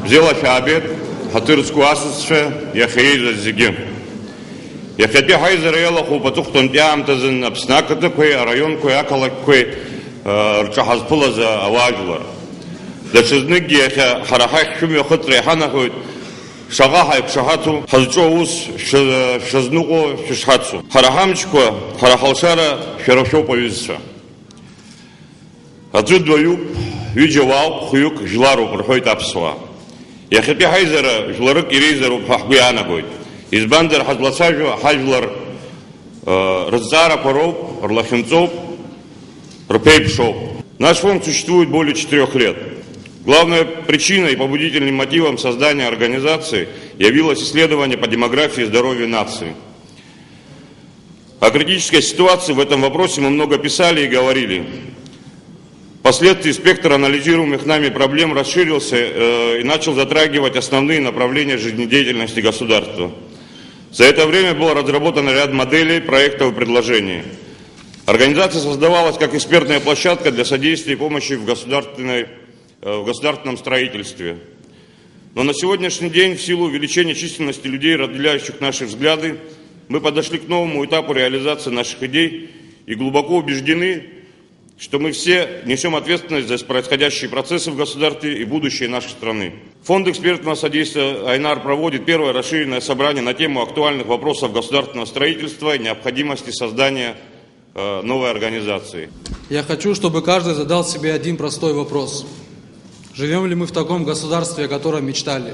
взяла шабет, хатырску асысша, яхейза зиги. Яхепе хайзер елаху патухтон пиамтазын апснакатыкой, районкой, акалаккой, рчахазпылаза аважлар. Дашизныги яхе харахах шум яхыт рейханахует, шагахайк шахату, хазчоус шазнуко шишхатсу. Харахамчко, харахалшара, шарашо повизша. Отсюда двоюк, виджевал, хуюк, жлару, прохойт апсва. Яхепе хайзера, жларык и рейзеру пахбуяна будет. Из бандер хазласажу, хажлар раззара поров, орлахинцов, рпейпшов. Наш фонд существует более 4 лет. Главной причиной и побудительным мотивом создания организации явилось исследование по демографии и здоровью нации. О критической ситуации в этом вопросе мы много писали и говорили. Впоследствии спектр анализируемых нами проблем расширился и начал затрагивать основные направления жизнедеятельности государства. За это время был разработан ряд моделей, проектов и предложений. Организация создавалась как экспертная площадка для содействия и помощи в государственном строительстве. Но на сегодняшний день, в силу увеличения численности людей, разделяющих наши взгляды, мы подошли к новому этапу реализации наших идей и глубоко убеждены, что мы все несем ответственность за происходящие процессы в государстве и будущее нашей страны. Фонд экспертного содействия Айнар проводит первое расширенное собрание на тему актуальных вопросов государственного строительства и необходимости создания новой организации. Я хочу, чтобы каждый задал себе один простой вопрос. Живем ли мы в таком государстве, о котором мечтали?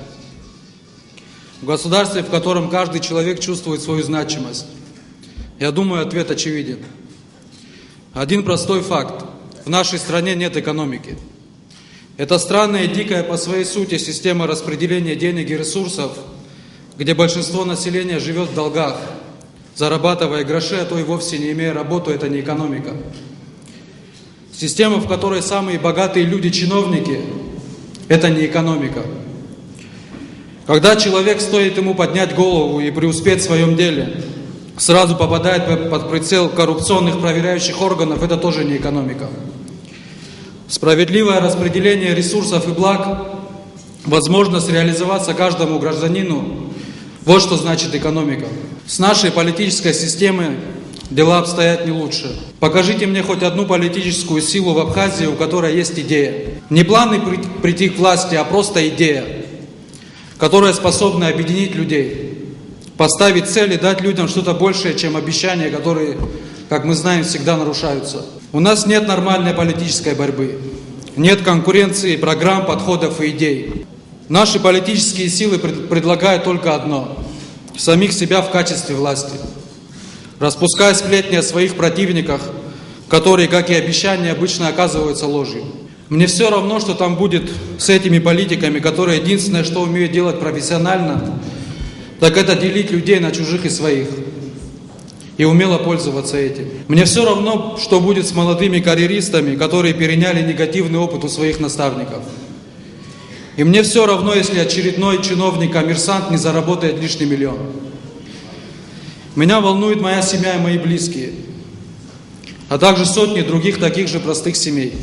В государстве, в котором каждый человек чувствует свою значимость? Я думаю, ответ очевиден. Один простой факт. В нашей стране нет экономики. Это странная и дикая по своей сути система распределения денег и ресурсов, где большинство населения живет в долгах, зарабатывая гроши, а то и вовсе не имея работу, это не экономика. Система, в которой самые богатые люди чиновники, это не экономика. Когда человек, стоит ему поднять голову и преуспеть в своем деле, сразу попадает под прицел коррупционных проверяющих органов, это тоже не экономика. Справедливое распределение ресурсов и благ, возможность реализоваться каждому гражданину, вот что значит экономика. С нашей политической системой дела обстоят не лучше. Покажите мне хоть одну политическую силу в Абхазии, у которой есть идея. Не планы прийти к власти, а просто идея, которая способна объединить людей, поставить цели, дать людям что-то большее, чем обещания, которые, как мы знаем, всегда нарушаются. У нас нет нормальной политической борьбы, нет конкуренции, программ, подходов и идей. Наши политические силы предлагают только одно – самих себя в качестве власти. Распуская сплетни о своих противниках, которые, как и обещания, обычно оказываются ложью. Мне все равно, что там будет с этими политиками, которые единственное, что умеют делать профессионально, так это делить людей на чужих и своих. И умело пользоваться этим. Мне все равно, что будет с молодыми карьеристами, которые переняли негативный опыт у своих наставников. И мне все равно, если очередной чиновник-коммерсант не заработает лишний миллион. Меня волнует моя семья и мои близкие, а также сотни других таких же простых семей.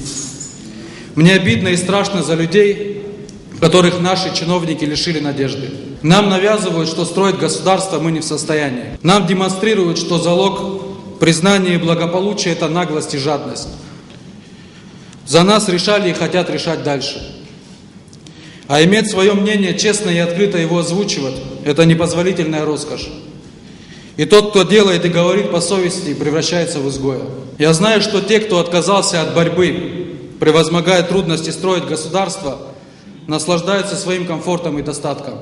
Мне обидно и страшно за людей, которых наши чиновники лишили надежды. Нам навязывают, что строить государство мы не в состоянии. Нам демонстрируют, что залог признания и благополучия – это наглость и жадность. За нас решали и хотят решать дальше. А иметь свое мнение, честно и открыто его озвучивать – это непозволительная роскошь. И тот, кто делает и говорит по совести, превращается в изгоя. Я знаю, что те, кто отказался от борьбы, превозмогая трудности строить государство, наслаждаются своим комфортом и достатком.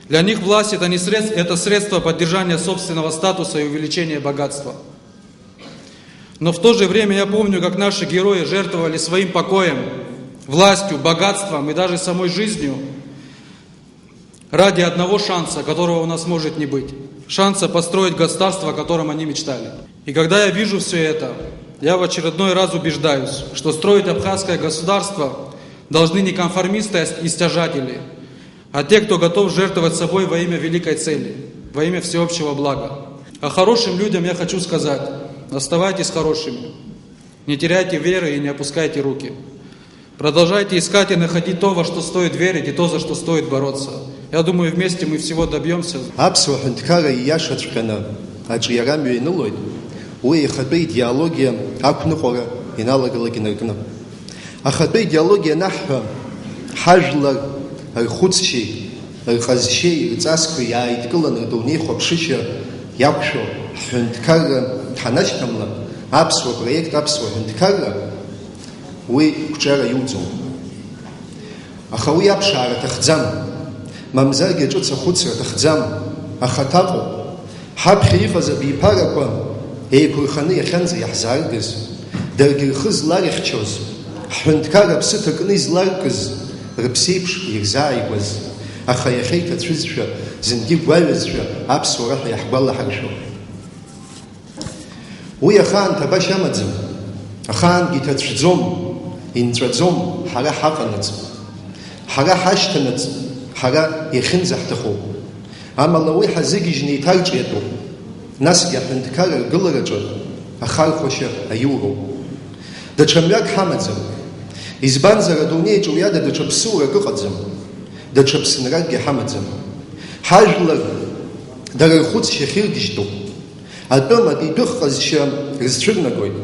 Для них власть это средство поддержания собственного статуса и увеличения богатства. Но в то же время я помню, как наши герои жертвовали своим покоем, властью, богатством и даже самой жизнью ради одного шанса, которого у нас может не быть. Шанса построить государство, о котором они мечтали. И когда я вижу все это, я в очередной раз убеждаюсь, что строить абхазское государство должны не конформисты и стяжатели, а те, кто готов жертвовать собой во имя великой цели, во имя всеобщего блага. А хорошим людям я хочу сказать: оставайтесь хорошими, не теряйте веры и не опускайте руки. Продолжайте искать и находить то, во что стоит верить, и то, за что стоит бороться. Я думаю, вместе мы всего добьемся. Аԥсуа ҳәынҭқарра ииашаҵәҟьаны аҿиара мҩанылоит, уи ихатәы идеологиа ақәныҟәара иналагалак инаркны. Ахатәы идеологиа анаҳҳәа, ҳажәлар рхәыцшьеи, рҟазшьеи, рҵасқәа иааидкыланы рдунеи хәаԥшышьа иақәшәо ҳҳәынҭқарра ҳанашьҭамла, аԥсуа проект, аԥсуа ҳәынҭқарра, уи қәҿиара иуӡом. Аха уи аԥшаара аҭахӡам, мамзаргьы ҿыц ахәыцра аҭахӡам, ахаҭаҟоуп. Ҳаԥхьа иҟаз абиԥарақәа еиқәырханы иахьанӡа иаҳзааргаз, даргьы рхы зларихьчоз, ҳҳәынҭқарра аԥсы ҭакны изларкыз, рыԥсеиԥш ирзааигәаз, аха иахьа иҭацәызшәа, зынгьы гәаҩазшәа аԥсуара ҳәа иаҳгәалаҳаршәоит. Уи ахаан ҭабашь амаӡам, ахаангьы иҭацәӡом, инҵәаӡом ҳара ҳаҟанаҵ, ҳара ҳашьҭанаҵ, ҳара иахьынӡаҳҭахоуп. Амала уи ҳазыгьежьны иҭарҿиатәуп, насгьы аҳәынҭқарра ргылараҿы ахархәашьа аиуроуп. Даҽа мҩак ҳамаӡам, избанзар адунеиаҿ уи ада даҽа ԥсуарак ыҟаӡам, даҽа ԥсынракгьы ҳамаӡам. Ҳажәлар дара рхәыцшьа хиргьежьтәуп, атәым атәитәых ҟазшьа рызцәырнагоит,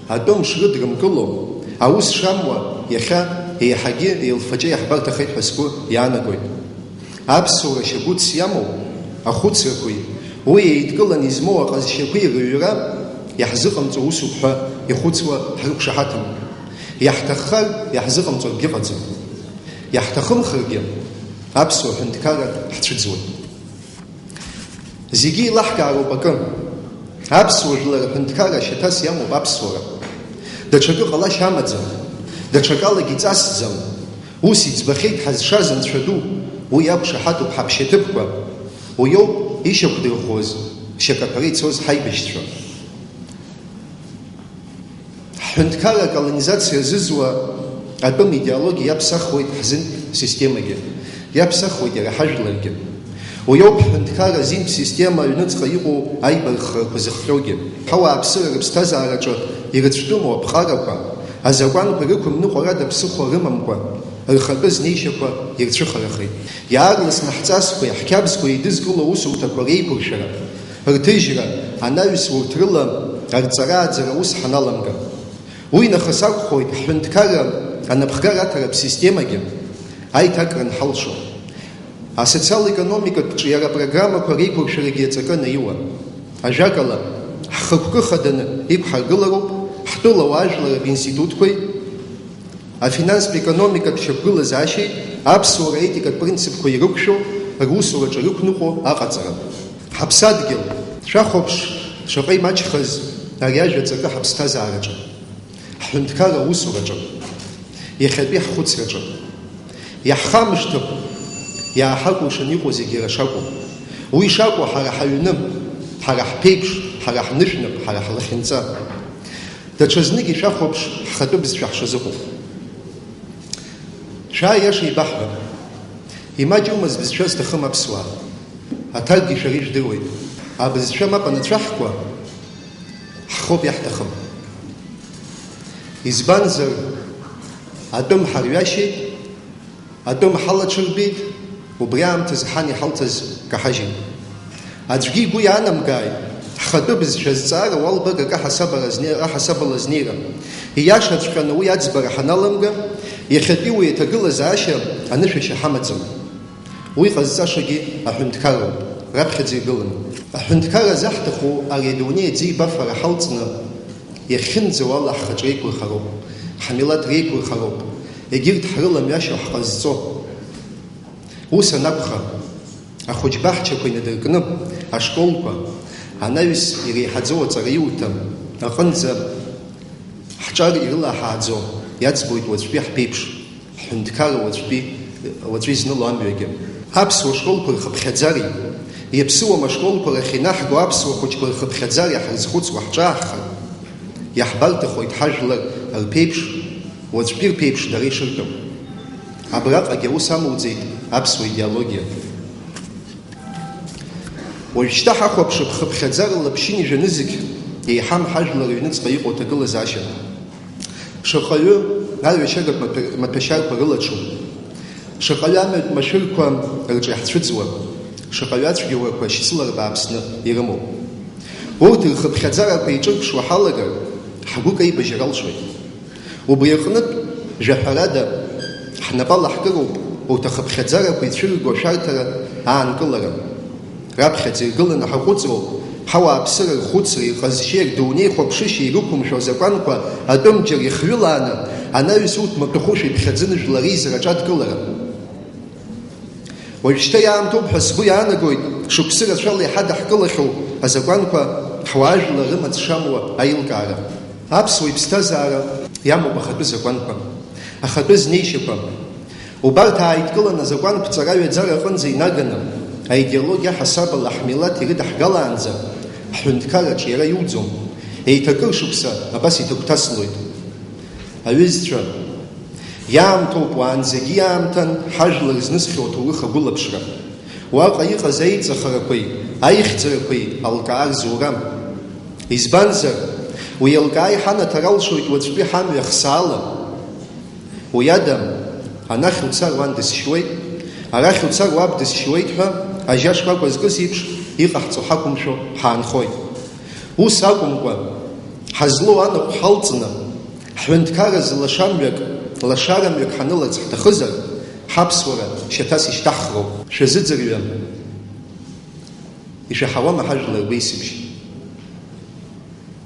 атәым шрыдрымкыло, аус шамуа иахьа еиҳагьы еилфаҷа иаҳбарҭахеит ҳәа сгәы иаанагоит. Аԥсуара шьагәыцс иамоу ахәыцрақәеи, уи еидкыланы измоу аҟазшьақәеи рыҩра иаҳзыҟамҵо усуп ҳәа ихәыцуа ҳрықәшаҳаҭым. Иаҳҭаххар иаҳзыҟамҵо акгьы ыҟаӡам. Иаҳҭахымхаргьы аԥсуа ҳәынҭқарра ҳцәыӡуеит. Зегьы еилаҳкаароуп акы. Аԥсуа жәлар аҳәынҭқарра шьаҭас иамоуп аԥсуара. Даҽакы ҟалашьа амаӡам, даҽакалагьы иҵасӡам. Ус иӡбахьеит ҳазшаз анцәа ду, уи иақәшаҳаҭуп ҳаԥшьаҭыԥқәа, уи ауп ишьақәдырӷәӷәоз шьакаҭәара ицоз ҳаибашьцәа. Ҳҳәынҭқарра аколонизациа зызуа атәым идеологиа иаԥсахуеит ҳзинтә системагьы, иаԥсахуеит иара ҳажәларгьы. Уи ауп ҳҳәынҭқарра азинтә система аҩныҵҟа иҟоу аибарххарақәа зыхҟьогьы. Ҳауааԥсыра рыԥсҭазаараҿы ирыцәтәыму аԥҟарақәа, азакәанқәа рықәымныҟәарада ԥсыхәа рымамкәа, рхатәы знеишьақәа ирцәыхарахеит. Иаарласны ҳҵасқәеи ҳқьабзқәеи еидызкыло аусумҭақәа реиқәыршәара, рҭыжьра, анаҩс урҭ рыла арҵара-ааӡара ус ҳаналамга. Уи нахыс акәхоит ҳҳәынҭқарра анапхгара аҭаратә системагьы аиҭакра нҳалшо. Асоциал-економикатә ҿиара апрограммақәа реиқәыршәарагьы иаҵакы наиуа. Ажәакала, ҳхықәкы хаданы иқәҳаргылароуп ҳтәыла уаажәларатә институтқәеи, афинанстә економикатә шьақәгылазаашьеи, аԥсуара аетикатә принципқәа ирықәшәо, русураҿы рықәныҟәо аҟаҵара. Ҳаԥсадгьыл, шәахәаԥш шаҟа имаҷхаз ари ажәа ҵакы ҳаԥсҭазаараҿы, ҳҳәынҭқарра аусураҿы, иахьатәи ҳхәыцраҿы. Иаҳхамышҭып, иааҳакәыршаны иҟоу зегьы иара шакәу. Уи шакәу ҳара ҳаҩны, ҳара ҳԥеиԥш, ҳара ҳнышәнап, ҳара ҳлахьынҵа. Даҽазныгьы шәахәаԥш ҳхатәы бызшәа ҳшазыҟоу. Шәааиаша ибаҳҳәа, имаҷумыз бызшәа зҭахым аԥсуаа. Аҭакгьы шәара ижәдыруеит. Абызшәа мап анацәаҳкуа, ҳхоуп иаҳҭахым. Избанзар, атәым ҳарҩашьеит, атәым ҳалаҽырбеит, убри аамҭазы ҳан иҳалҭаз каҳажьит. Аӡәгьы игәы иаанамгааит, ҳхатәы бызшәа зҵаара уалбага аҳасабала знеира. Ииашаҵәҟьаны уи аӡбара ҳаналамга, иахьатәи уи аҭагылазаашьа анышәашьа ҳамаӡам. Уи ҟазҵашагьы аҳәынҭқарроуп, раԥхьаӡа игылан. Аҳәынҭқарра заҳҭаху ари адунеи аӡеибафара ҳалҵны иахьынӡауа ала ҳхаҿы реиқәырхароуп, ҳмилаҭ реиқәырхароуп, егьырҭ ҳрыламҩашьо ҳҟазҵо. Ус анакәха, ахәыҷбаҳчақәа инадыркны, ашколқәа, анаҩс иреиҳаӡоу аҵараиуҭа аҟынӡа ҳҿар ирылаҳааӡо иаӡбоит уаҵәтәи ҳԥеиԥш, ҳҳәынҭқарра уаҵәы изныло амҩагьы. Аԥсуа школқәа рхыԥхьаӡари, иаԥсыуам ашколқәа рахь инаҳго аԥсуа хәыҷқәа рхыԥхьаӡари ҳарзхәыцуа ҳҿааҳхар, иаҳбарҭахоит ҳажәлар рԥеиԥш, уаҵәтәи рԥеиԥш дара ишыртәым. Абраҟагьы аус амоуӡеит аԥсуа идеологиа. Уажәшьҭа ҳахәаԥшып хыԥхьаӡара лаԥшьын ижәаны зегь еиҳам ҳажәлар рыҩныҵҟа иҟоу аҭагылазаашьа. Шаҟаҩы арҩашьагатә маҭәашьарқәа рылаҽу, шаҟаҩы амҩатә машәырқәа рҿы иаҳцәыӡуа, шаҟаҩы ацәгьауақәа шьцылара бааԥсны ирымоуп. Урҭ рхыԥхьаӡарақәа еиҿырԥшуа ҳалагар, ҳгәы каибажьыр алшоит. Убри аҟнытә жәаҳәарада ҳнапала ҳкыроуп урҭ ахыԥхьаӡарақәа ицәырго ашәарҭара аанкылара. Раԥхьаӡа иргыланы ҳаҟәыҵроуп ҳауааԥсыра рхәыцра, иҟазшьеи рдунеи хәаԥшышьа ирықәымшәо азакәанқәа атәымџьар ихҩылааны анаҩс урҭ маҭәахәышәа иԥхьаӡаны жәлар реизараҿы адкылара. Уажәшьҭа иаамҭоуп ҳәа сгәы иаанагоит шықәсы рацәала иҳадаҳкылахьоу азакәанқәа ҳуаажәлар рымаҵ шамуа аилкаара. Аԥсуа иԥсҭазаара иамоуп ахатәы закәанқәа, ахатәы знеишьақәа. Убарҭ ааидкыланы азакәанқәҵара аҩаӡара аҟынӡа инаганы аидеологиа ҳасабала ҳмилаҭ ирыдаҳгалаанӡа ҳҳәынҭқарраҿы иара иуӡом. Еиҭакыр шықәса абас иҭагәҭаслоит. Аҩызцәа, иаамҭоуп уаанӡагьы иаамҭан ҳажәлар знысхьоу аҭоурых агәылаԥшра. Уаҟа иҟаз аиҵахарақәеи аихьӡарақәеи алкаар зурам. Избанзар, уи алкаа иҳанаҭар алшоит уаҵәтәи ҳамҩа хсаала. Уи ада, анахь уцар уан дысшьуеит, арахь уцар уаб дысшьуеит ҳәа ажьа шкәакәа зкыз еиԥш иҟаҳҵо ҳақәымшәо ҳаанхоит. Ус акәымкәа, ҳазлоу анаҟә ҳалҵны, ҳҳәынҭқарразы лашарамҩак ҳаныларц ҳҭахызар, ҳаԥсуара шьаҭас ишьҭаҳхроуп. Шәазыӡырҩы, ишәаҳауама ҳажәлар рбеисыбжь?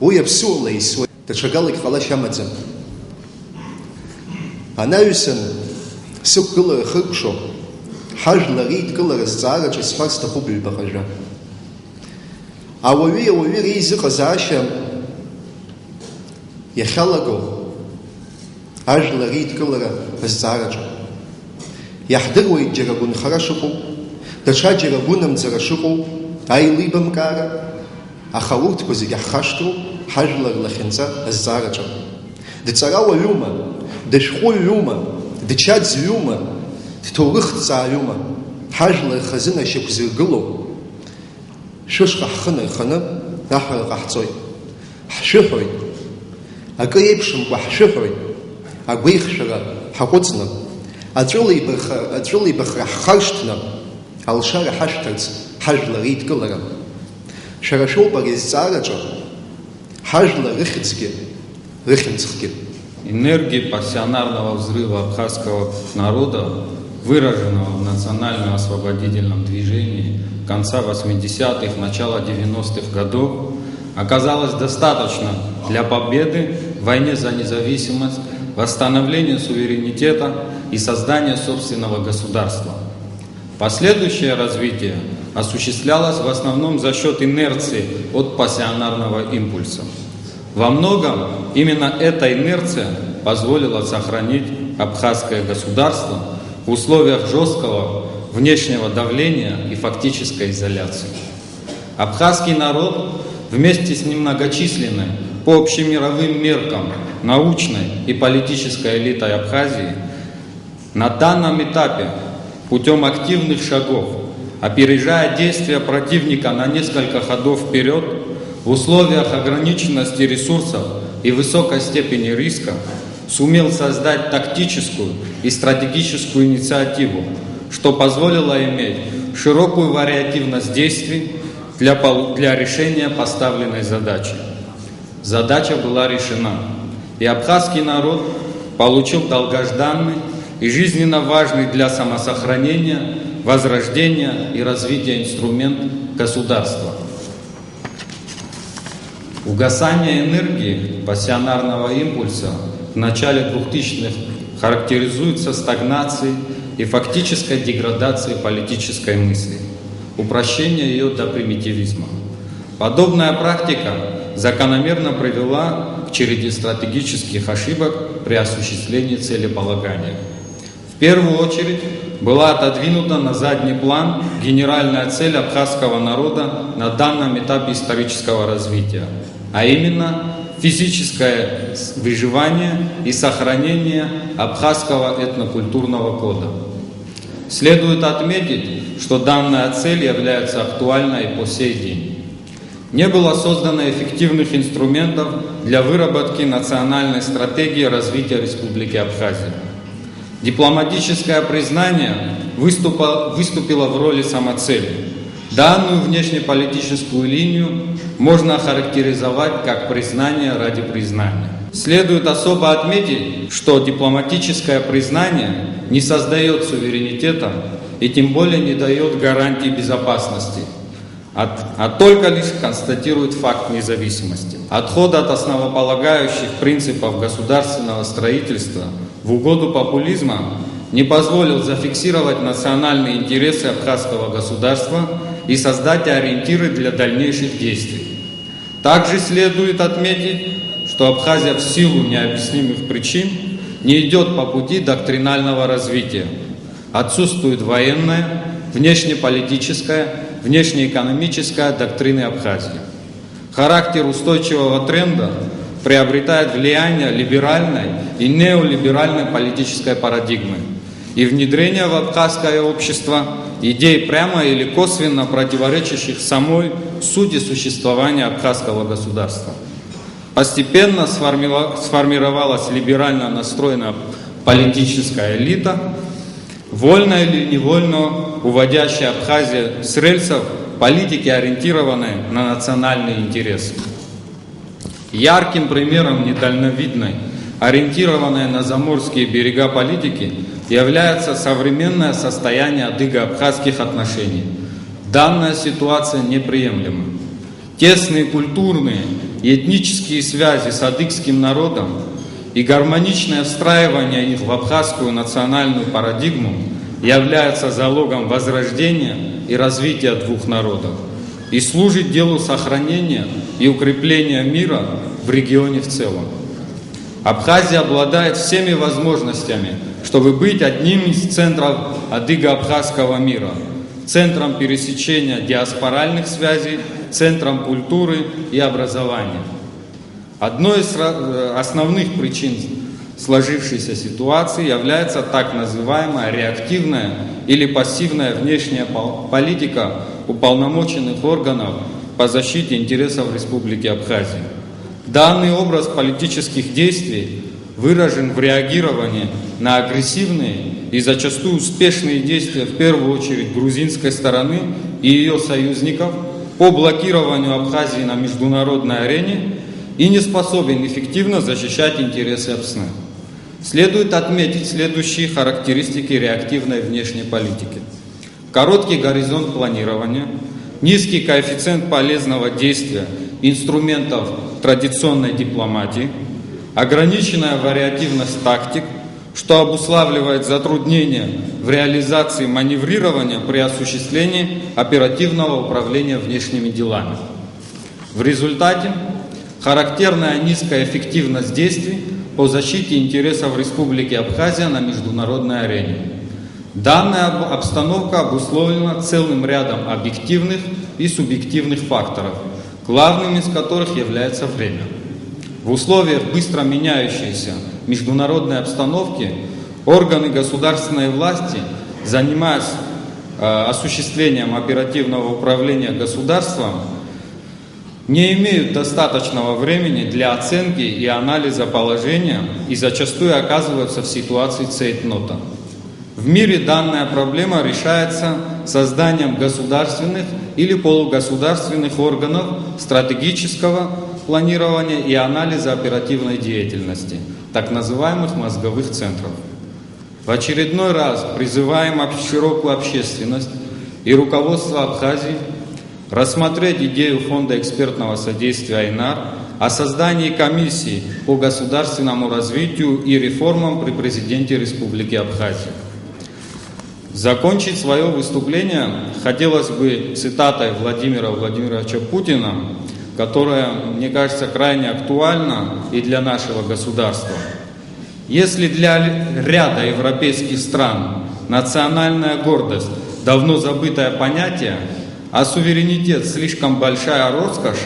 Уи аԥсуала исуеит, даҽагалагь ҟалашьа амаӡам. Анаҩсан сықәгылара хыркәшо, ҳажәлар реидкылара зҵаараҿы исҳәар сҭахуп ҩбаҟа-жәа. Ауаҩи реизыҟазаашьа иахьалаго ажәлар реидкылара азҵаараҿы. Иаҳдыруеит џьара гәынхара шыҟоу, даҽа џьара гәынамӡара шыҟоу, аилибамкаара, аха урҭқәа зегьы ҳхашҭроуп ҳажәлар лахьынҵа азҵаараҿы. Дҵарауаҩума, дышәҟәыҩҩума, дчаӡҩума, дҭоурыхҭҵааҩума, ҳажәлар хазына шьақә зыргылоу, шәышҟа ҳхы нарханы аҳәара ҟаҳҵоит. Ҳшәыҳәоит, акы еиԥшымкәа ҳшәыҳәоит, агәеихшәара ҳаҟәыҵны, аҵәылеибахра ҳхаршҭны, алшара ҳашәҭарц ҳажәлар реидкылара. Шәара шәоуп ари азҵаараҿы ҳажәлар рыхьӡгьы, рыхьымӡӷгьы. Энергии пассионарного взрыва абхазского народа, выраженного в национально-освободительном движении конца 80-х, начала 90-х годов, оказалось достаточно для победы в войне за независимость, восстановления суверенитета и создания собственного государства. Последующее развитие осуществлялось в основном за счет инерции от пассионарного импульса. Во многом именно эта инерция позволила сохранить абхазское государство в условиях жесткого внешнего давления и фактической изоляции. Абхазский народ вместе с немногочисленной по общемировым меркам научной и политической элитой Абхазии на данном этапе путем активных шагов, опережая действия противника на несколько ходов вперед, в условиях ограниченности ресурсов и высокой степени риска сумел создать тактическую и стратегическую инициативу, что позволило иметь широкую вариативность действий для решения поставленной задачи. Задача была решена, и абхазский народ получил долгожданный и жизненно важный для самосохранения, возрождения и развития инструмент государства. Угасание энергии пассионарного импульса в начале 2000-х характеризуется стагнацией и фактической деградацией политической мысли, упрощение ее до примитивизма. Подобная практика закономерно привела к череде стратегических ошибок при осуществлении целеполагания. В первую очередь была отодвинута на задний план генеральная цель абхазского народа на данном этапе исторического развития, а именно физическое выживание и сохранение абхазского этнокультурного кода. Следует отметить, что данная цель является актуальной по сей день. Не было создано эффективных инструментов для выработки национальной стратегии развития Республики Абхазия. Дипломатическое признание выступило в роли самоцели. Данную внешнеполитическую линию можно охарактеризовать как признание ради признания. Следует особо отметить, что дипломатическое признание не создает суверенитета и тем более не дает гарантии безопасности, а только лишь констатирует факт независимости. Отход от основополагающих принципов государственного строительства в угоду популизма не позволил зафиксировать национальные интересы абхазского государства и создать ориентиры для дальнейших действий. Также следует отметить, что Абхазия в силу необъяснимых причин не идет по пути доктринального развития. Отсутствует военная, внешнеполитическая, внешнеэкономическая доктрины Абхазии. Характер устойчивого тренда приобретает влияние либеральной и неолиберальной политической парадигмы и внедрение в абхазское общество идей прямо или косвенно противоречащих самой сути существования абхазского государства. Постепенно сформировалась либерально настроенная политическая элита, вольно или невольно уводящая Абхазию с рельсов политики, ориентированной на национальные интересы. Ярким примером недальновидной, ориентированной на заморские берега политики, является современное состояние адыго-абхазских отношений. Данная ситуация неприемлема. Тесные культурные и этнические связи с адыгским народом и гармоничное встраивание их в абхазскую национальную парадигму является залогом возрождения и развития двух народов и служит делу сохранения и укрепления мира в регионе в целом. Абхазия обладает всеми возможностями, чтобы быть одним из центров адыго-абхазского мира, центром пересечения диаспоральных связей, центром культуры и образования. Одной из основных причин сложившейся ситуации является так называемая реактивная или пассивная внешняя политика уполномоченных органов по защите интересов Республики Абхазия. Данный образ политических действий выражен в реагировании на агрессивные и зачастую успешные действия в первую очередь грузинской стороны и ее союзников по блокированию Абхазии на международной арене и не способен эффективно защищать интересы Абсны. Следует отметить следующие характеристики реактивной внешней политики. Короткий горизонт планирования, низкий коэффициент полезного действия инструментов традиционной дипломатии, ограниченная вариативность тактик, что обуславливает затруднения в реализации маневрирования при осуществлении оперативного управления внешними делами. В результате характерная низкая эффективность действий по защите интересов Республики Абхазия на международной арене. Данная обстановка обусловлена целым рядом объективных и субъективных факторов, главным из которых является время. В условиях быстро меняющейся международной обстановки органы государственной власти, занимаясь осуществлением оперативного управления государством, не имеют достаточного времени для оценки и анализа положения и зачастую оказываются в ситуации цейтнота. В мире данная проблема решается созданием государственных или полугосударственных органов стратегического планирования и анализа оперативной деятельности, так называемых мозговых центров. В очередной раз призываем широкую общественность и руководство Абхазии рассмотреть идею Фонда экспертного содействия «Айнар» о создании комиссии по государственному развитию и реформам при президенте Республики Абхазия. Закончить свое выступление хотелось бы цитатой Владимира Владимировича Путина, которая, мне кажется, крайне актуальна и для нашего государства. Если для ряда европейских стран национальная гордость – давно забытое понятие, а суверенитет – слишком большая роскошь,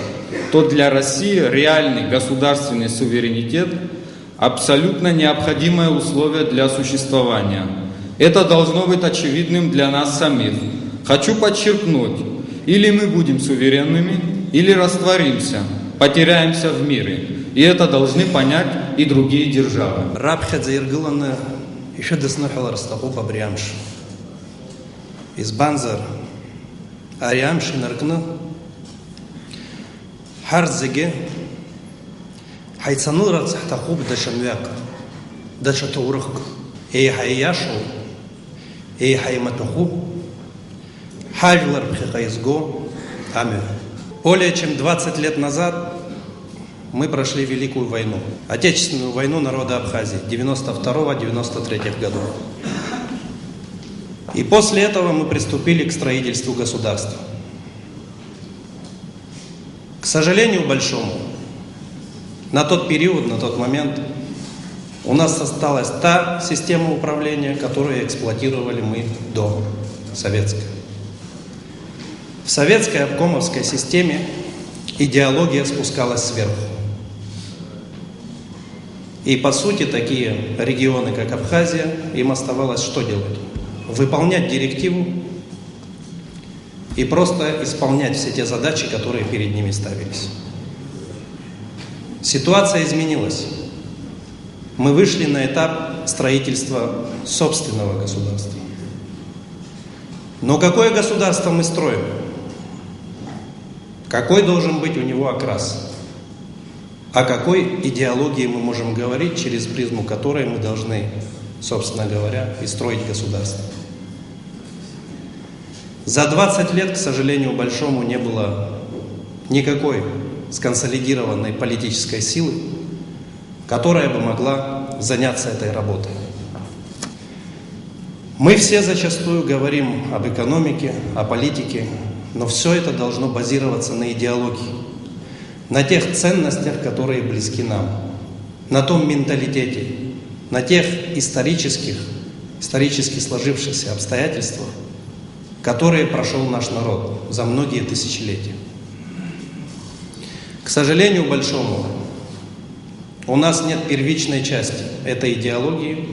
то для России реальный государственный суверенитет – абсолютно необходимое условие для существования. Это должно быть очевидным для нас самих. Хочу подчеркнуть, или мы будем суверенными, или растворимся, потеряемся в мире. И это должны понять и другие державы. Рабхедзе Иргыланы еще деснухал Растахуба Бриамш. Из Банзар Ариамши Наркны Харзеге Хайцанул Рацахтахуб Дашамвяк Дашатаурахк Эй Хайяшу Эй Хайматуху Хаджлар Пхихайзго Амир. Более чем 20 лет назад мы прошли Великую войну, Отечественную войну народа Абхазии 92-93 годов. И после этого мы приступили к строительству государства. К сожалению большому, на тот период, на тот момент у нас осталась та система управления, которую эксплуатировали мы до советской. В советской обкомовской системе идеология спускалась сверху. И по сути такие регионы, как Абхазия, им оставалось что делать? Выполнять директиву и просто исполнять все те задачи, которые перед ними ставились. Ситуация изменилась. Мы вышли на этап строительства собственного государства. Но какое государство мы строим? Какой должен быть у него окрас? О какой идеологии мы можем говорить, через призму которой мы должны, собственно говоря, и строить государство? За 20 лет, к сожалению большому, не было никакой сконсолидированной политической силы, которая бы могла заняться этой работой. Мы все зачастую говорим об экономике, о политике, но все это должно базироваться на идеологии, на тех ценностях, которые близки нам, на том менталитете, на тех исторически сложившихся обстоятельствах, которые прошел наш народ за многие тысячелетия. К сожалению большому, у нас нет первичной части этой идеологии,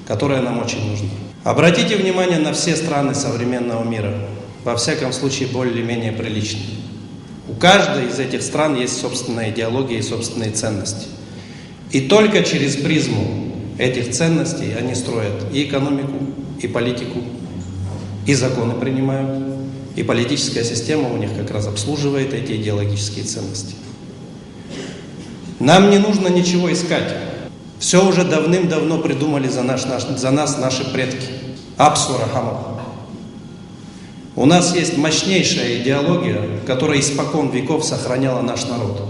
которая нам очень нужна. Обратите внимание на все страны современного мира, во всяком случае более-менее приличные. У каждой из этих стран есть собственная идеология и собственные ценности. И только через призму этих ценностей они строят и экономику, и политику, и законы принимают, и политическая система у них как раз обслуживает эти идеологические ценности. Нам не нужно ничего искать. Все уже давным-давно придумали за нас наши предки. Апсу Рахамов. У нас есть мощнейшая идеология, которая испокон веков сохраняла наш народ.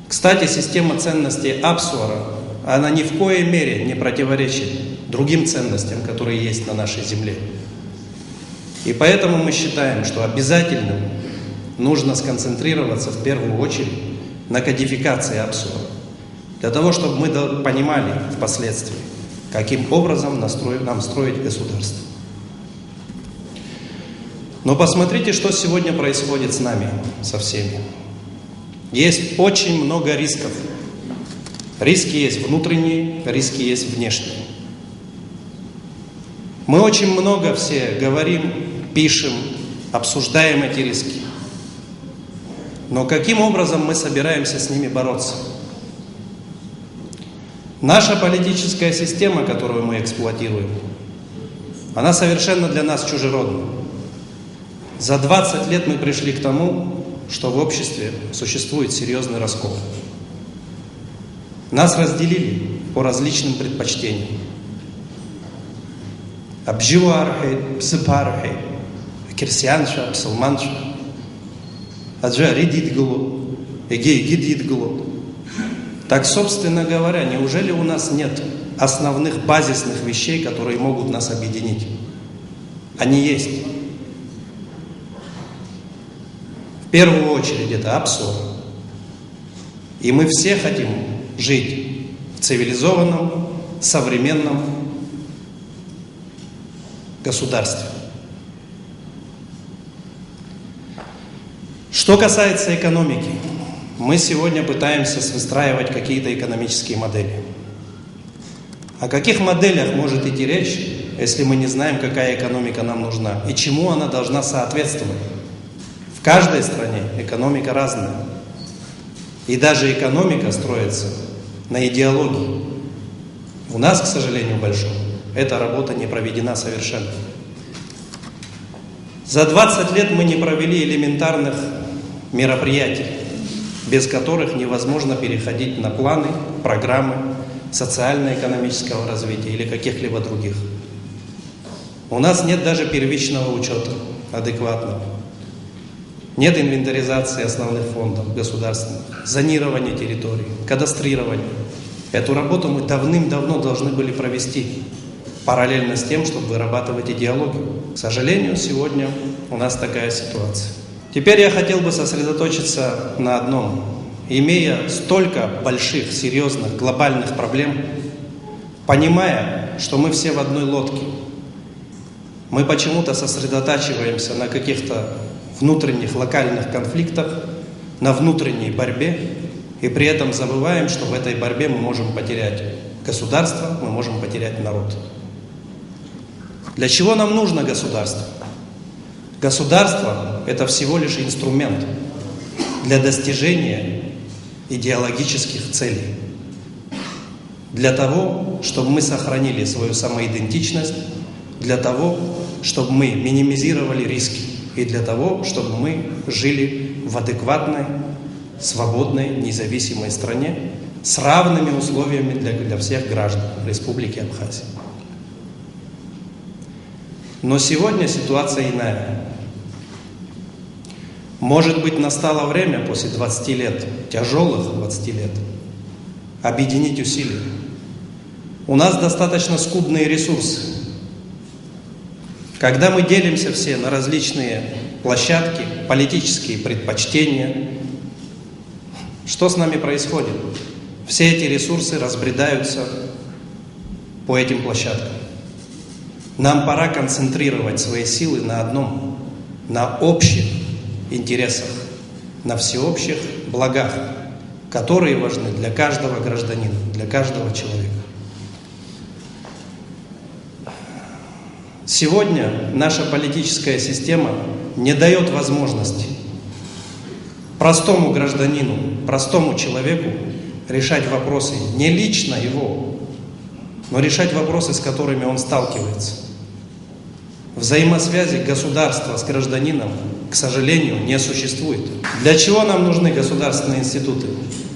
Кстати, система ценностей Апсуара, она ни в коей мере не противоречит другим ценностям, которые есть на нашей земле. И поэтому мы считаем, что обязательно нужно сконцентрироваться в первую очередь на кодификации Апсуара, для того, чтобы мы понимали впоследствии, каким образом нам строить государство. Но посмотрите, что сегодня происходит с нами, со всеми. Есть очень много рисков. Риски есть внутренние, риски есть внешние. Мы очень много все говорим, пишем, обсуждаем эти риски. Но каким образом мы собираемся с ними бороться? Наша политическая система, которую мы эксплуатируем, она совершенно для нас чужеродна. За 20 лет мы пришли к тому, что в обществе существует серьезный раскол. Нас разделили по различным предпочтениям. Абживархей, псипархей, кирсианша, псалманша, аджа ридидгулу, эгей гидидгулу. Так, собственно говоря, неужели у нас нет основных базисных вещей, которые могут нас объединить? Они есть. В первую очередь это Апсуар. И мы все хотим жить в цивилизованном, современном государстве. Что касается экономики, мы сегодня пытаемся выстраивать какие-то экономические модели. О каких моделях может идти речь, если мы не знаем, какая экономика нам нужна и чему она должна соответствовать В каждой стране экономика разная. И даже экономика строится на идеологии. У нас, к сожалению, большому, эта работа не проведена совершенно. За 20 лет мы не провели элементарных мероприятий, без которых невозможно переходить на планы, программы социально-экономического развития или каких-либо других. У нас нет даже первичного учета адекватного. Нет инвентаризации основных фондов государственных, зонирования территорий, кадастрирования. Эту работу мы давным-давно должны были провести параллельно с тем, чтобы вырабатывать идеологию. К сожалению, сегодня у нас такая ситуация. Теперь я хотел бы сосредоточиться на одном. Имея столько больших, серьезных, глобальных проблем, понимая, что мы все в одной лодке, мы почему-то сосредотачиваемся на каких-то внутренних локальных конфликтах, на внутренней борьбе, и при этом забываем, что в этой борьбе мы можем потерять государство, мы можем потерять народ. Для чего нам нужно государство? Государство – это всего лишь инструмент для достижения идеологических целей. Для того, чтобы мы сохранили свою самоидентичность, для того, чтобы мы минимизировали риски, и для того, чтобы мы жили в адекватной, свободной, независимой стране с равными условиями для всех граждан Республики Абхазия. Но сегодня ситуация иная. Может быть, настало время после 20 лет, тяжелых 20 лет, объединить усилия. У нас достаточно скудные ресурсы. Когда мы делимся все на различные площадки, политические предпочтения, что с нами происходит? Все эти ресурсы разбредаются по этим площадкам. Нам пора концентрировать свои силы на одном, на общих интересах, на всеобщих благах, которые важны для каждого гражданина, для каждого человека. Сегодня наша политическая система не дает возможности простому гражданину, простому человеку решать вопросы не лично его, но решать вопросы, с которыми он сталкивается. Взаимосвязи государства с гражданином, к сожалению, не существует. Для чего нам нужны государственные институты?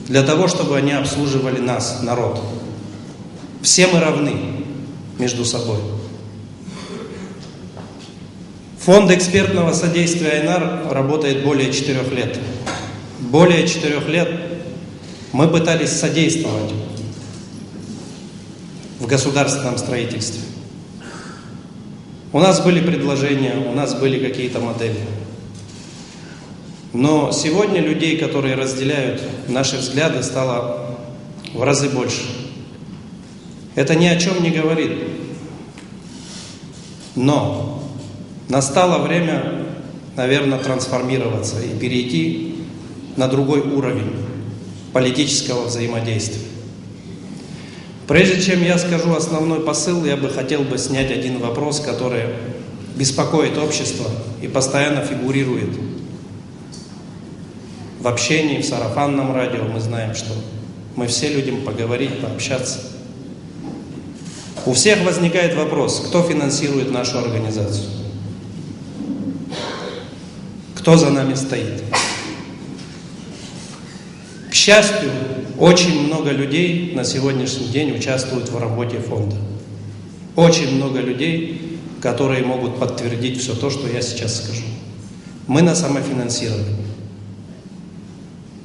Для того, чтобы они обслуживали нас, народ. Все мы равны между собой. Фонд экспертного содействия Айнар работает более 4 лет. Более 4 лет мы пытались содействовать в государственном строительстве. У нас были предложения, у нас были какие-то модели. Но сегодня людей, которые разделяют наши взгляды, стало в разы больше. Это ни о чем не говорит. Но настало время, наверное, трансформироваться и перейти на другой уровень политического взаимодействия. Прежде чем я скажу основной посыл, я бы хотел снять один вопрос, который беспокоит общество и постоянно фигурирует в общении, в сарафанном радио. Мы знаем, что мы все любим поговорить, пообщаться. У всех возникает вопрос, кто финансирует нашу организацию? Кто за нами стоит? К счастью, очень много людей на сегодняшний день участвуют в работе фонда. Очень много людей, которые могут подтвердить все то, что я сейчас скажу. Мы на самофинансировании.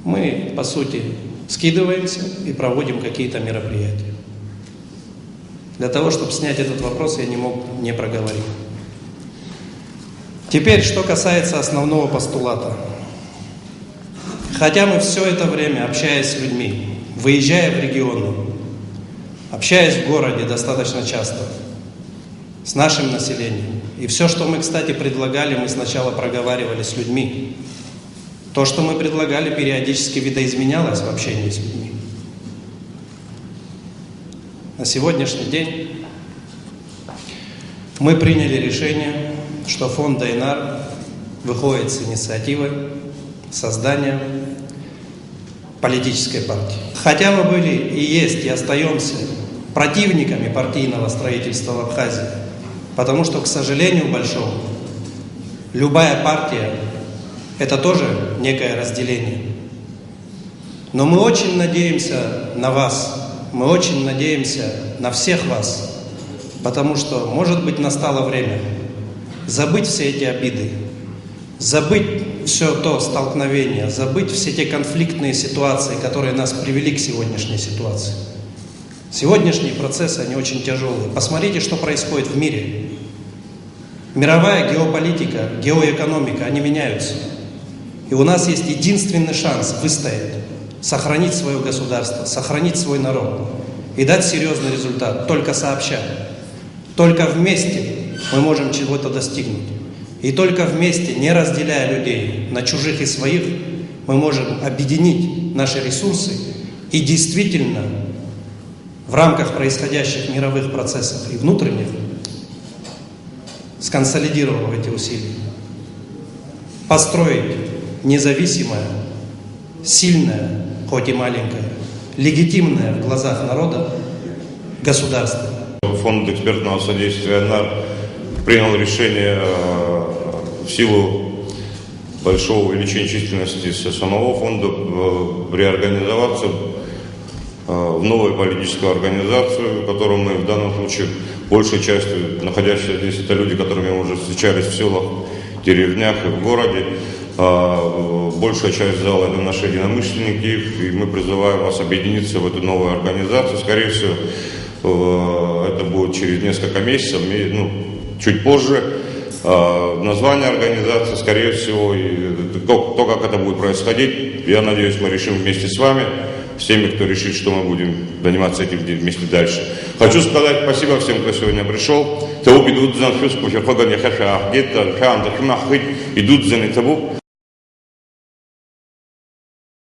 Мы, по сути, скидываемся и проводим какие-то мероприятия. Для того, чтобы снять этот вопрос, я не мог не проговорить. Теперь, что касается основного постулата. Хотя мы все это время, общаясь с людьми, выезжая в регионы, общаясь в городе достаточно часто, с нашим населением, и все, что мы, кстати, предлагали, мы сначала проговаривали с людьми. То, что мы предлагали, периодически видоизменялось в общении с людьми. На сегодняшний день мы приняли решение, что фонд Айнар выходит с инициативой создания политической партии. Хотя мы были и есть, и остаемся противниками партийного строительства в Абхазии, потому что, к сожалению большому, любая партия – это тоже некое разделение. Но мы очень надеемся на вас, мы очень надеемся на всех вас, потому что, может быть, настало время забыть все эти обиды, забыть все то столкновение, забыть все те конфликтные ситуации, которые нас привели к сегодняшней ситуации. Сегодняшние процессы, они очень тяжелые. Посмотрите, что происходит в мире. Мировая геополитика, геоэкономика, они меняются. И у нас есть единственный шанс выстоять, сохранить свое государство, сохранить свой народ и дать серьезный результат только сообща. Только вместе мы можем чего-то достигнуть. И только вместе, не разделяя людей на чужих и своих, мы можем объединить наши ресурсы и действительно в рамках происходящих мировых процессов и внутренних, сконсолидировав эти усилия, построить независимое, сильное, хоть и маленькое, легитимное в глазах народа государство. Фонд экспертного содействия НАР принял решение в силу большого увеличения численности самого фонда реорганизоваться в новую политическую организацию, в которой мы в данном случае большей частью находящиеся здесь это люди, которыми мы уже встречались в селах, деревнях и в городе. Большая часть зала это наши единомышленники, и мы призываем вас объединиться в эту новую организацию. Скорее всего, это будет через несколько месяцев, чуть позже. Название организации, скорее всего, и то, как это будет происходить, я надеюсь, мы решим вместе с вами, с теми, кто решит, что мы будем заниматься этим вместе дальше. Хочу сказать спасибо всем, кто сегодня пришел.